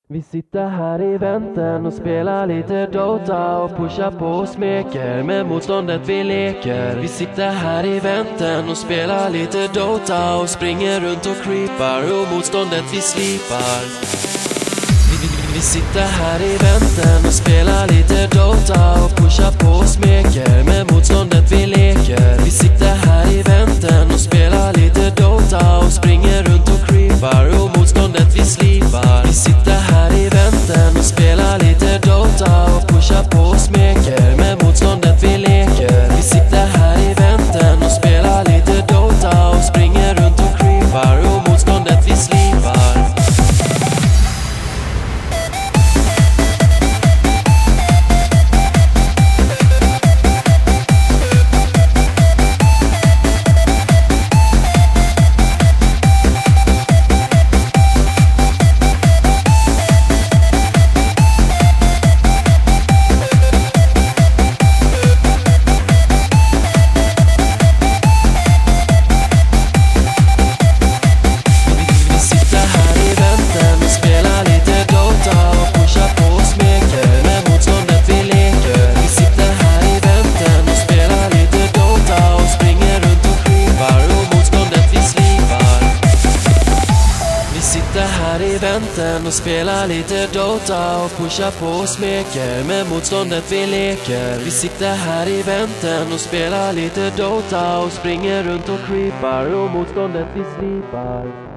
Vi sitter här i väntan och spelar lite Dota och pushar på och smeker med motståndet vi leker. Vi sitter här i väntan och spelar lite Dota och springer runt och creepar och motståndet vi slipar. Vi sitter här i väntan och spelar lite Dota och pushar på och smeker med motståndet vi leker. Vi sitter här i väntan och spelar lite Dota och springer runt och creepar och motståndet vi slipar. Vi sitter här i väntan och spelar lite Dota och pushar på och smeker med motståndet vi leker. Vi sitter här i väntan och spelar lite Dota och springer runt och creepar och motståndet vi slipar. Och spelar lite Dota och pushar på och smeker med motståndet vi leker. Vi sitter här i väntan och spelar lite Dota och springer runt och creepar och motståndet vi slipar.